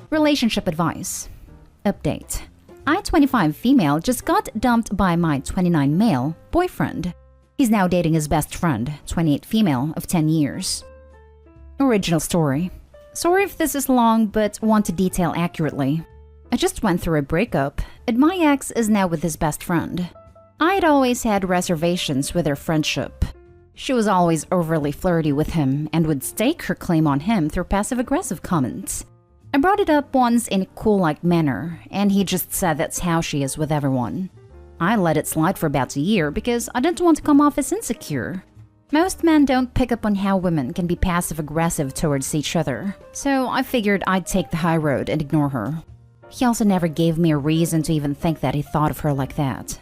Relationship advice. Update. I, 25 female, just got dumped by my 29 male boyfriend. He's now dating his best friend, 28 female, of 10 years. Original story. Sorry if this is long, but want to detail accurately. I just went through a breakup, and my ex is now with his best friend. I had always had reservations with their friendship. She was always overly flirty with him and would stake her claim on him through passive-aggressive comments. I brought it up once in a cool-like manner, and he just said that's how she is with everyone. I let it slide for about a year because I didn't want to come off as insecure. Most men don't pick up on how women can be passive-aggressive towards each other, so I figured I'd take the high road and ignore her. He also never gave me a reason to even think that he thought of her like that.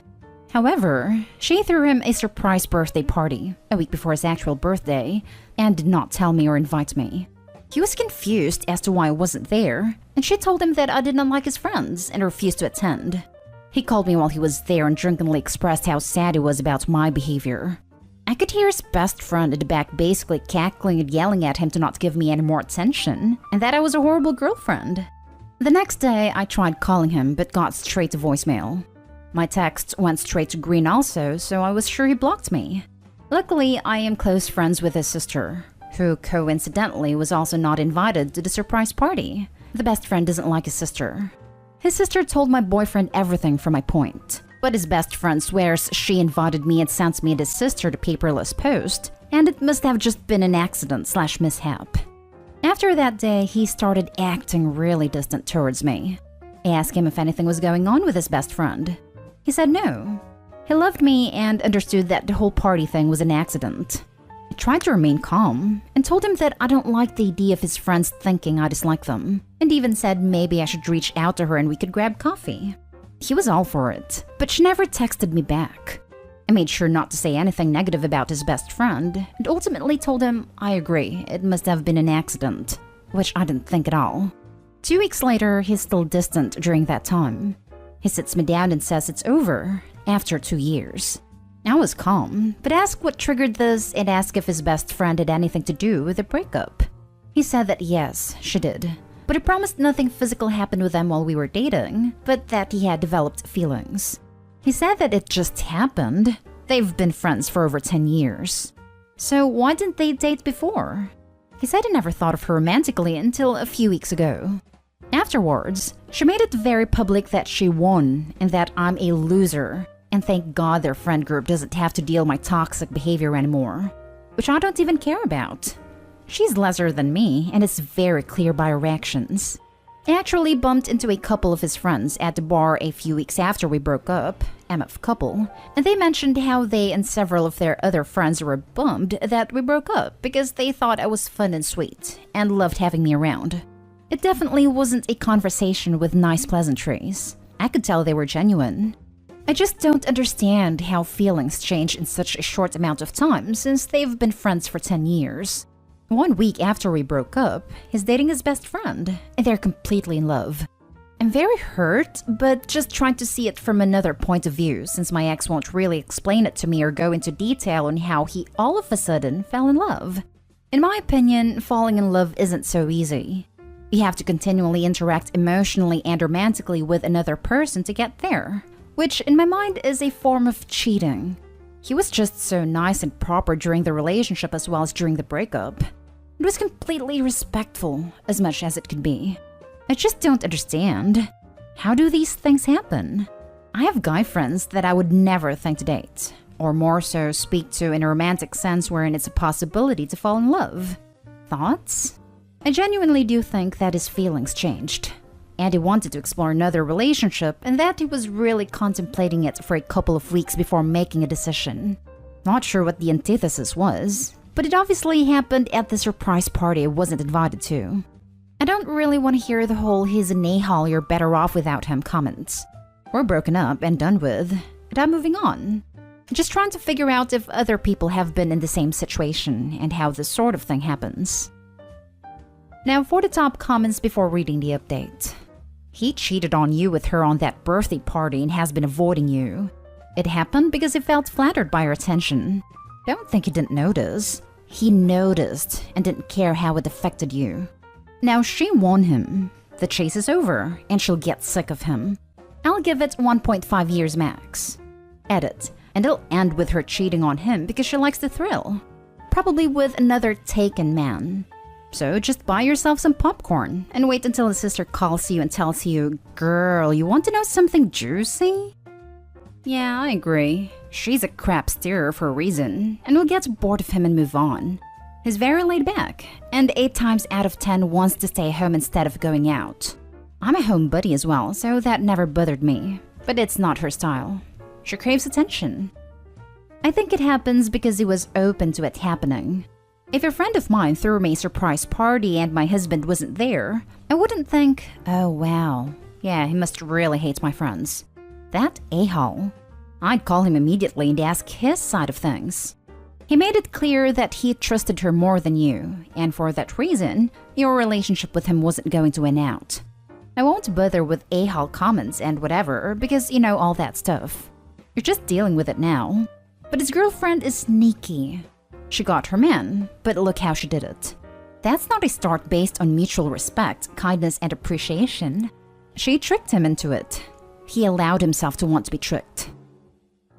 However, she threw him a surprise birthday party a week before his actual birthday and did not tell me or invite me. He was confused as to why I wasn't there, and she told him that I did not like his friends and refused to attend. He called me while he was there and drunkenly expressed how sad he was about my behavior. I could hear his best friend at the back basically cackling and yelling at him to not give me any more attention, and that I was a horrible girlfriend. The next day, I tried calling him but got straight to voicemail. My texts went straight to green also, so I was sure he blocked me. Luckily, I am close friends with his sister, who coincidentally was also not invited to the surprise party. The best friend doesn't like his sister. His sister told my boyfriend everything from my point, but his best friend swears she invited me and sent me and his sister the paperless post, and it must have just been an accident/mishap. After that day, he started acting really distant towards me. I asked him if anything was going on with his best friend. He said no. He loved me and understood that the whole party thing was an accident. I tried to remain calm and told him that I don't like the idea of his friends thinking I dislike them, and even said maybe I should reach out to her and we could grab coffee. He was all for it, but she never texted me back. I made sure not to say anything negative about his best friend, and ultimately told him I agree, it must have been an accident, which I didn't think at all. 2 weeks later, he's still distant during that time. He sits me down and says it's over, after 2 years. I was calm, but asked what triggered this and asked if his best friend had anything to do with the breakup. He said that yes, she did, but he promised nothing physical happened with them while we were dating, but that he had developed feelings. He said that it just happened. They've been friends for over 10 years. So why didn't they date before? He said he never thought of her romantically until a few weeks ago. Afterwards, she made it very public that she won and that I'm a loser, and thank God their friend group doesn't have to deal with my toxic behavior anymore, which I don't even care about. She's lesser than me, and it's very clear by her actions. I actually bumped into a couple of his friends at the bar a few weeks after we broke up, MF couple, and they mentioned how they and several of their other friends were bummed that we broke up because they thought I was fun and sweet and loved having me around. It definitely wasn't a conversation with nice pleasantries. I could tell they were genuine. I just don't understand how feelings change in such a short amount of time since they've been friends for 10 years. 1 week after we broke up, he's dating his best friend, and they're completely in love. I'm very hurt, but just trying to see it from another point of view since my ex won't really explain it to me or go into detail on how he all of a sudden fell in love. In my opinion, falling in love isn't so easy. You have to continually interact emotionally and romantically with another person to get there, which in my mind is a form of cheating. He was just so nice and proper during the relationship as well as during the breakup. It was completely respectful, as much as it could be. I just don't understand. How do these things happen? I have guy friends that I would never think to date, or more so speak to in a romantic sense wherein it's a possibility to fall in love. Thoughts? I genuinely do think that his feelings changed. And he wanted to explore another relationship and that he was really contemplating it for a couple of weeks before making a decision. Not sure what the antithesis was, but it obviously happened at the surprise party I wasn't invited to. I don't really want to hear the whole he's an a-hole, you're better off without him comments. We're broken up and done with, and I'm moving on. Just trying to figure out if other people have been in the same situation and how this sort of thing happens. Now for the top comments before reading the update. He cheated on you with her on that birthday party and has been avoiding you. It happened because he felt flattered by her attention. Don't think he didn't notice. He noticed and didn't care how it affected you. Now she won him. The chase is over, and she'll get sick of him. I'll give it 1.5 years max. Edit. And it'll end with her cheating on him because she likes the thrill. Probably with another taken man. So just buy yourself some popcorn and wait until his sister calls you and tells you, "Girl, you want to know something juicy?" Yeah, I agree. She's a crap steerer for a reason, and will get bored of him and move on. He's very laid back, and 8 times out of 10 wants to stay home instead of going out. I'm a home buddy as well, so that never bothered me. But it's not her style. She craves attention. I think it happens because he was open to it happening. If a friend of mine threw me a surprise party and my husband wasn't there, I wouldn't think, "Oh wow, yeah, he must really hate my friends." That a-hole. I'd call him immediately and ask his side of things. He made it clear that he trusted her more than you, and for that reason, your relationship with him wasn't going to win out. I won't bother with a-hole comments and whatever, because you know all that stuff. You're just dealing with it now. But his girlfriend is sneaky. She got her man, but look how she did it. That's not a start based on mutual respect, kindness, and appreciation. She tricked him into it. He allowed himself to want to be tricked.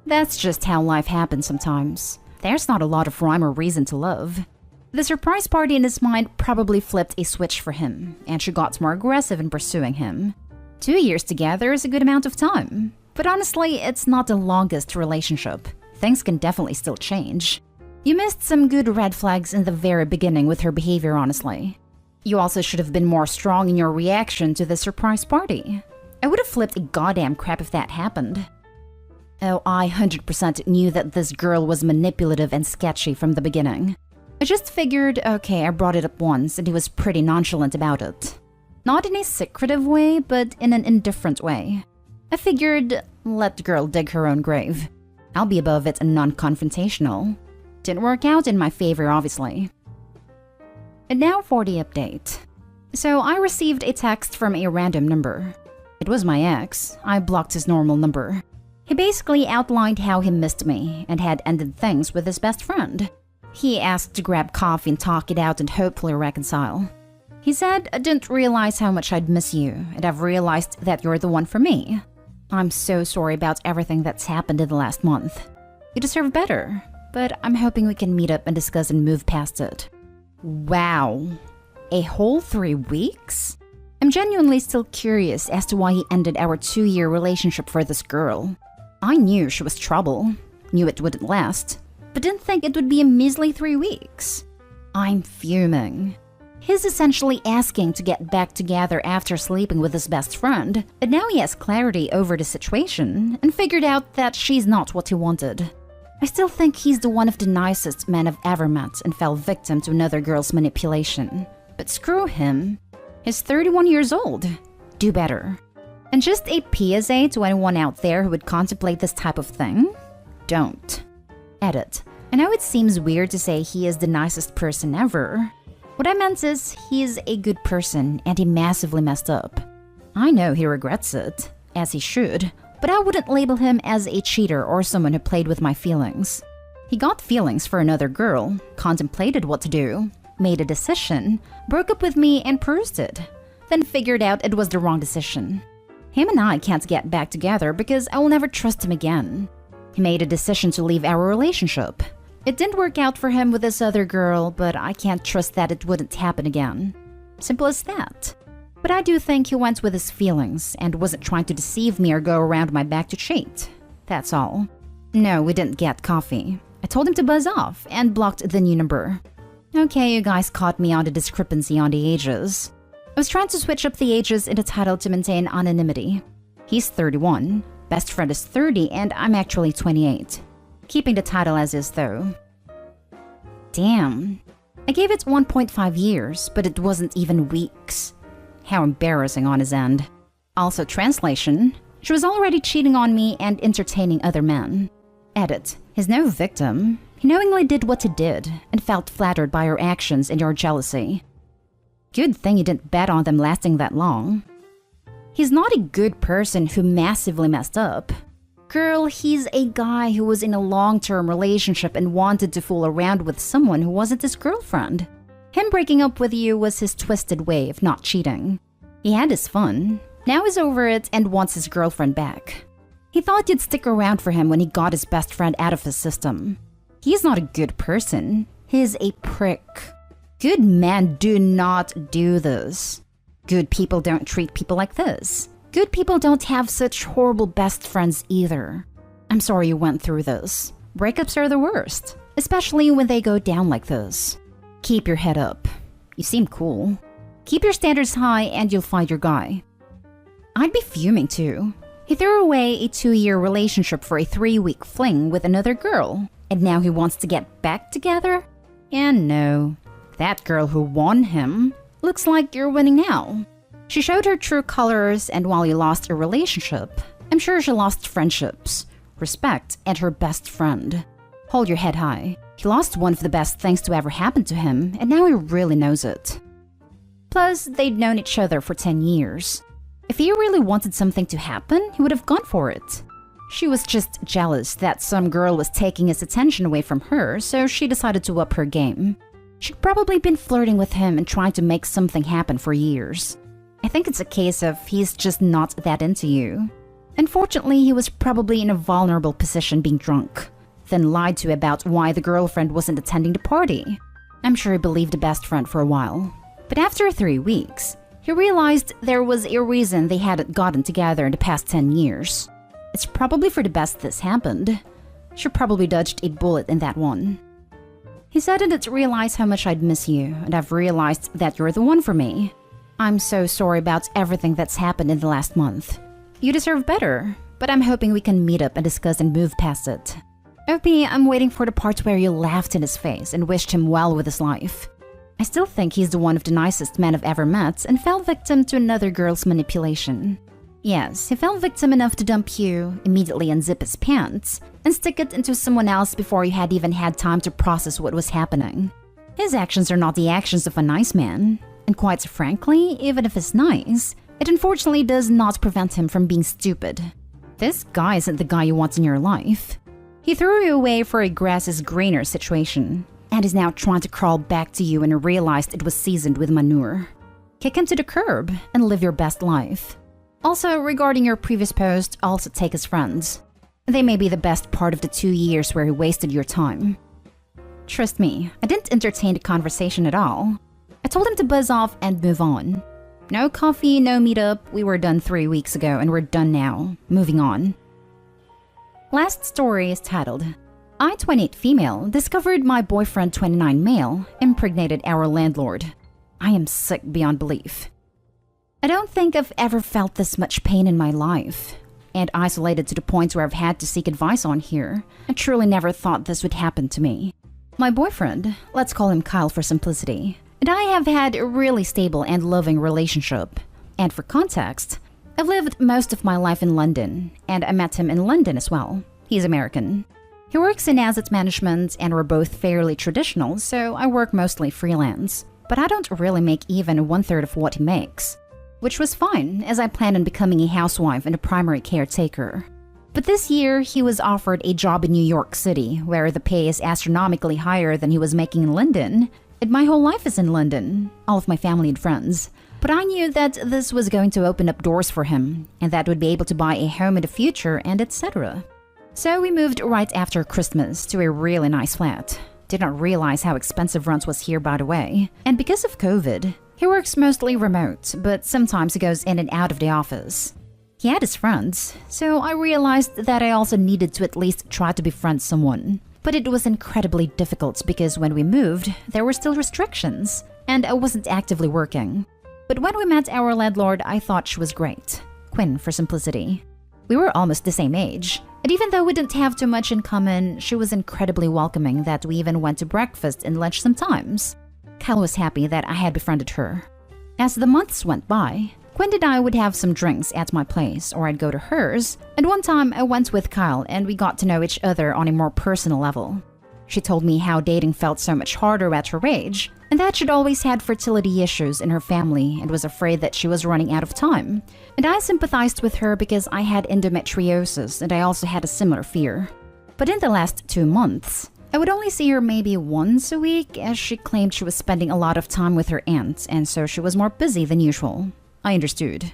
That's just how life happens sometimes. There's not a lot of rhyme or reason to love. The surprise party in his mind probably flipped a switch for him, and she got more aggressive in pursuing him. 2 years together is a good amount of time. But honestly, it's not the longest relationship. Things can definitely still change. You missed some good red flags in the very beginning with her behavior, honestly. You also should have been more strong in your reaction to the surprise party. I would have flipped a goddamn crap if that happened. Oh, I 100% knew that this girl was manipulative and sketchy from the beginning. I just figured, okay, I brought it up once and he was pretty nonchalant about it. Not in a secretive way, but in an indifferent way. I figured, let the girl dig her own grave. I'll be above it and non-confrontational. Didn't work out in my favor, obviously. And now for the update. So I received a text from a random number. It was my ex. I blocked his normal number. He basically outlined how he missed me and had ended things with his best friend. He asked to grab coffee and talk it out and hopefully reconcile. He said, "I didn't realize how much I'd miss you, and I've realized that you're the one for me. I'm so sorry about everything that's happened in the last month. You deserve better, but I'm hoping we can meet up and discuss and move past it." Wow. A whole 3 weeks? I'm genuinely still curious as to why he ended our 2-year relationship for this girl. I knew she was trouble, knew it wouldn't last, but didn't think it would be a measly 3 weeks. I'm fuming. He's essentially asking to get back together after sleeping with his best friend, but now he has clarity over the situation and figured out that she's not what he wanted. I still think he's the one of the nicest men I've ever met and fell victim to another girl's manipulation. But screw him. He's 31 years old. Do better. And just a PSA to anyone out there who would contemplate this type of thing: don't. Edit. I know it seems weird to say he is the nicest person ever. What I meant is, he is a good person and he massively messed up. I know he regrets it, as he should, but I wouldn't label him as a cheater or someone who played with my feelings. He got feelings for another girl, contemplated what to do, made a decision, broke up with me and proved it, then figured out it was the wrong decision. Him and I can't get back together because I will never trust him again. He made a decision to leave our relationship. It didn't work out for him with this other girl, but I can't trust that it wouldn't happen again. Simple as that. But I do think he went with his feelings and wasn't trying to deceive me or go around my back to cheat. That's all. No, we didn't get coffee. I told him to buzz off and blocked the new number. Okay, you guys caught me on the discrepancy on the ages. I was trying to switch up the ages in the title to maintain anonymity. He's 31, best friend is 30, and I'm actually 28. Keeping the title as is though. Damn. I gave it 1.5 years, but it wasn't even weeks. How embarrassing on his end. Also, translation: she was already cheating on me and entertaining other men. Edit. He's no victim. He knowingly did what he did and felt flattered by your actions and your jealousy. Good thing you didn't bet on them lasting that long. He's not a good person who massively messed up. Girl, he's a guy who was in a long-term relationship and wanted to fool around with someone who wasn't his girlfriend. Him breaking up with you was his twisted way of not cheating. He had his fun. Now he's over it and wants his girlfriend back. He thought you'd stick around for him when he got his best friend out of his system. He's not a good person. He's a prick. Good men do not do this. Good people don't treat people like this. Good people don't have such horrible best friends either. I'm sorry you went through this. Breakups are the worst, especially when they go down like this. Keep your head up. You seem cool. Keep your standards high and you'll find your guy. I'd be fuming too. He threw away a 2-year relationship for a 3-week fling with another girl, and now he wants to get back together? And no, that girl who won him looks like you're winning now. She showed her true colors, and while you lost a relationship, I'm sure she lost friendships, respect, and her best friend. Hold your head high. He lost one of the best things to ever happen to him, and now he really knows it. Plus, they'd known each other for 10 years. If he really wanted something to happen, he would have gone for it. She was just jealous that some girl was taking his attention away from her, so she decided to up her game. She'd probably been flirting with him and trying to make something happen for years. I think it's a case of he's just not that into you. Unfortunately, he was probably in a vulnerable position being drunk, then lied to about why the girlfriend wasn't attending the party. I'm sure he believed the best friend for a while. But after 3 weeks, he realized there was a reason they hadn't gotten together in the past 10 years. It's probably for the best this happened. She probably dodged a bullet in that one. He said I didn't realize how much I'd miss you, and I've realized that you're the one for me. I'm so sorry about everything that's happened in the last month. You deserve better, but I'm hoping we can meet up and discuss and move past it. OP, I'm waiting for the part where you laughed in his face and wished him well with his life. I still think he's the one of the nicest men I've ever met and fell victim to another girl's manipulation. Yes, he fell victim enough to dump you, immediately unzip his pants, and stick it into someone else before you had even had time to process what was happening. His actions are not the actions of a nice man, and quite frankly, even if he's nice, it unfortunately does not prevent him from being stupid. This guy isn't the guy you want in your life. He threw you away for a grass is greener situation, and is now trying to crawl back to you and realized it was seasoned with manure. Kick him to the curb and live your best life. Also, regarding your previous post, also take his friends. They may be the best part of the 2 years where he wasted your time. Trust me, I didn't entertain the conversation at all. I told him to buzz off and move on. No coffee, no meetup, we were done 3 weeks ago and we're done now. Moving on. Last story is titled, I, 28 female, discovered my boyfriend, 29 male, impregnated our landlord. I am sick beyond belief. I don't think I've ever felt this much pain in my life, and isolated to the point where I've had to seek advice on here. I truly never thought this would happen to me. My boyfriend, let's call him Kyle for simplicity, and I have had a really stable and loving relationship. And for context, I've lived most of my life in London, and I met him in London as well. He's American. He works in asset management and we're both fairly traditional, so I work mostly freelance. But I don't really make even 1/3 of what he makes. Which was fine, as I planned on becoming a housewife and a primary caretaker. But this year, he was offered a job in New York City, where the pay is astronomically higher than he was making in London. And my whole life is in London, all of my family and friends. But I knew that this was going to open up doors for him, and that we'd be able to buy a home in the future and etc. So we moved right after Christmas to a really nice flat. Did not realize how expensive rent was here, by the way. And because of COVID, he works mostly remote, but sometimes he goes in and out of the office. He had his friends, so I realized that I also needed to at least try to befriend someone. But it was incredibly difficult because when we moved, there were still restrictions, and I wasn't actively working. But when we met our landlord, I thought she was great. Quinn for simplicity. We were almost the same age, and even though we didn't have too much in common, she was incredibly welcoming that we even went to breakfast and lunch sometimes. Kyle was happy that I had befriended her. As the months went by, Quinn and I would have some drinks at my place or I'd go to hers, and one time I went with Kyle and we got to know each other on a more personal level. She told me how dating felt so much harder at her age, and that she'd always had fertility issues in her family and was afraid that she was running out of time. And I sympathized with her because I had endometriosis and I also had a similar fear. But in the last 2 months, I would only see her maybe once a week as she claimed she was spending a lot of time with her aunt and so she was more busy than usual. I understood.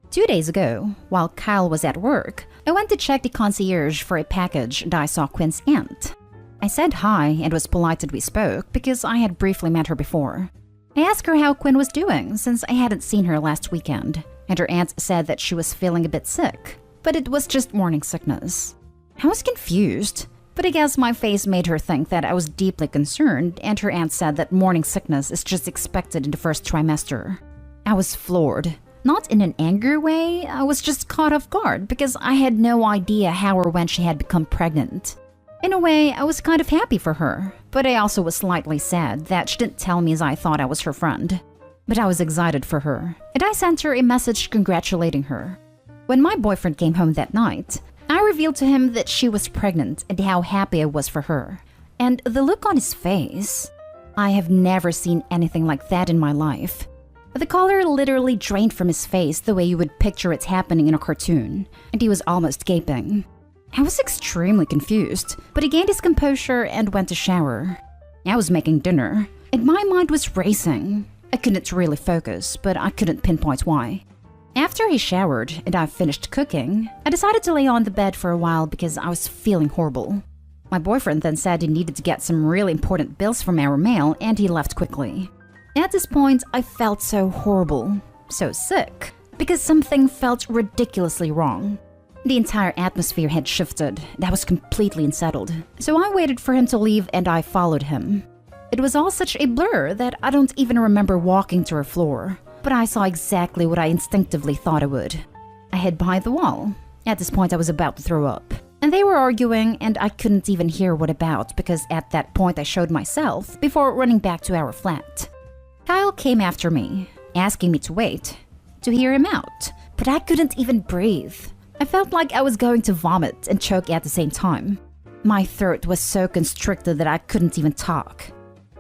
2 days ago, while Kyle was at work, I went to check the concierge for a package and I saw Quinn's aunt. I said hi and was polite that we spoke because I had briefly met her before. I asked her how Quinn was doing since I hadn't seen her last weekend, and her aunt said that she was feeling a bit sick, but it was just morning sickness. I was confused, but I guess my face made her think that I was deeply concerned, and her aunt said that morning sickness is just expected in the first trimester. I was floored. Not in an angry way, I was just caught off guard because I had no idea how or when she had become pregnant. In a way, I was kind of happy for her, but I also was slightly sad that she didn't tell me as I thought I was her friend. But I was excited for her, and I sent her a message congratulating her. When my boyfriend came home that night, I revealed to him that she was pregnant and how happy I was for her. And the look on his face, I have never seen anything like that in my life. The color literally drained from his face the way you would picture it happening in a cartoon, and he was almost gaping. I was extremely confused, but he gained his composure and went to shower. I was making dinner, and my mind was racing. I couldn't really focus, but I couldn't pinpoint why. After he showered and I finished cooking, I decided to lay on the bed for a while because I was feeling horrible. My boyfriend then said he needed to get some really important bills from our mail, and he left quickly. At this point, I felt so horrible, so sick, because something felt ridiculously wrong. The entire atmosphere had shifted, and I was completely unsettled. So I waited for him to leave and I followed him. It was all such a blur that I don't even remember walking to her floor, but I saw exactly what I instinctively thought I would. I hid behind the wall. At this point, I was about to throw up. And they were arguing, and I couldn't even hear what about because at that point I showed myself before running back to our flat. Kyle came after me, asking me to wait, to hear him out, but I couldn't even breathe. I felt like I was going to vomit and choke at the same time. My throat was so constricted that I couldn't even talk.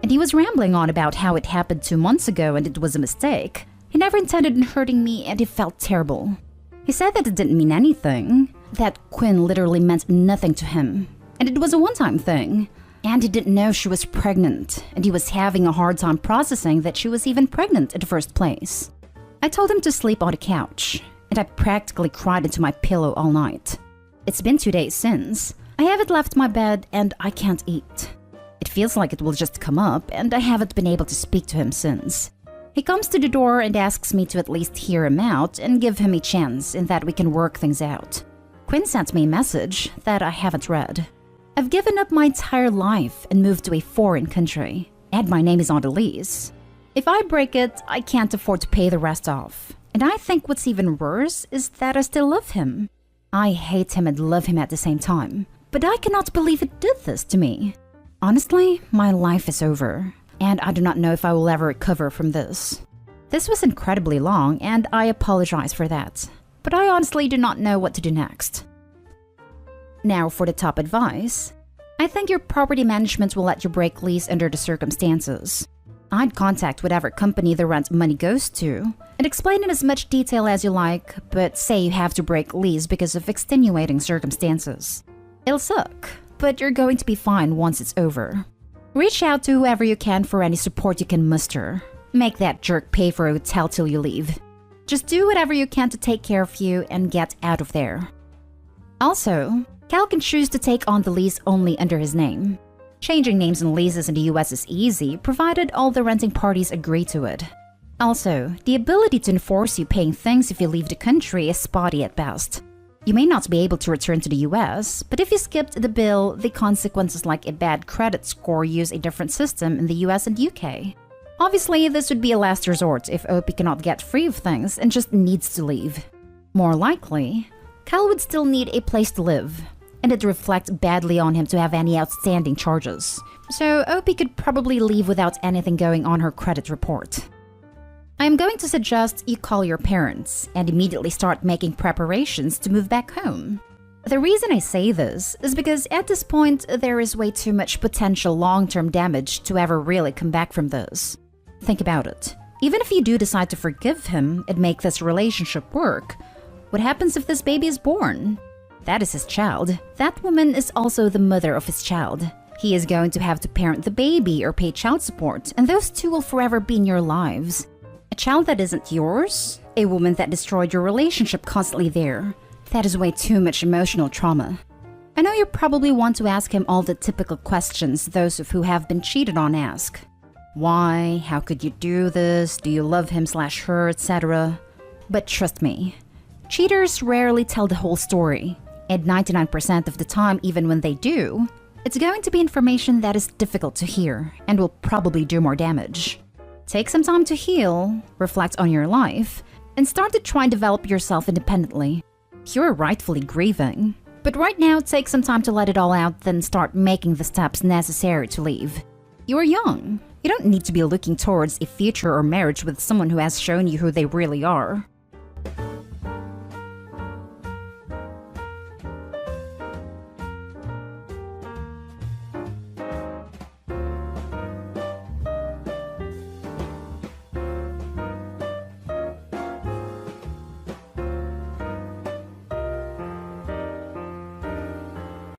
And he was rambling on about how it happened 2 months ago and it was a mistake. He never intended on hurting me and it felt terrible. He said that it didn't mean anything, that Quinn literally meant nothing to him, and it was a one-time thing. And he didn't know she was pregnant, and he was having a hard time processing that she was even pregnant in the first place. I told him to sleep on the couch, and I practically cried into my pillow all night. It's been 2 days since. I haven't left my bed, and I can't eat. It feels like it will just come up, and I haven't been able to speak to him since. He comes to the door and asks me to at least hear him out and give him a chance in that we can work things out. Quinn sent me a message that I haven't read. I've given up my entire life and moved to a foreign country, and my name is on the lease. If I break it, I can't afford to pay the rest off. And I think what's even worse is that I still love him. I hate him and love him at the same time, but I cannot believe it did this to me. Honestly, my life is over, and I do not know if I will ever recover from this. This was incredibly long, and I apologize for that, but I honestly do not know what to do next. Now for the top advice. I think your property management will let you break lease under the circumstances. I'd contact whatever company the rent money goes to and explain in as much detail as you like, but say you have to break lease because of extenuating circumstances. It'll suck, but you're going to be fine once it's over. Reach out to whoever you can for any support you can muster. Make that jerk pay for a hotel till you leave. Just do whatever you can to take care of you and get out of there. Also, Cal can choose to take on the lease only under his name. Changing names and leases in the US is easy, provided all the renting parties agree to it. Also, the ability to enforce you paying things if you leave the country is spotty at best. You may not be able to return to the US, but if you skipped the bill, the consequences like a bad credit score use a different system in the US and UK. Obviously, this would be a last resort if OP cannot get free of things and just needs to leave. More likely, Cal would still need a place to live, and it reflects badly on him to have any outstanding charges. So OP could probably leave without anything going on her credit report. I am going to suggest you call your parents and immediately start making preparations to move back home. The reason I say this is because at this point there is way too much potential long-term damage to ever really come back from this. Think about it. Even if you do decide to forgive him and make this relationship work, what happens if this baby is born? That is his child. That woman is also the mother of his child. He is going to have to parent the baby or pay child support, and those two will forever be in your lives. A child that isn't yours, a woman that destroyed your relationship constantly there. That is way too much emotional trauma. I know you probably want to ask him all the typical questions those of who have been cheated on ask. Why? How could you do this? Do you love him/her, etc.? But trust me, cheaters rarely tell the whole story, and 99% of the time, even when they do, it's going to be information that is difficult to hear and will probably do more damage. Take some time to heal, reflect on your life, and start to try and develop yourself independently. You're rightfully grieving, but right now take some time to let it all out, then start making the steps necessary to leave. You are young. You don't need to be looking towards a future or marriage with someone who has shown you who they really are.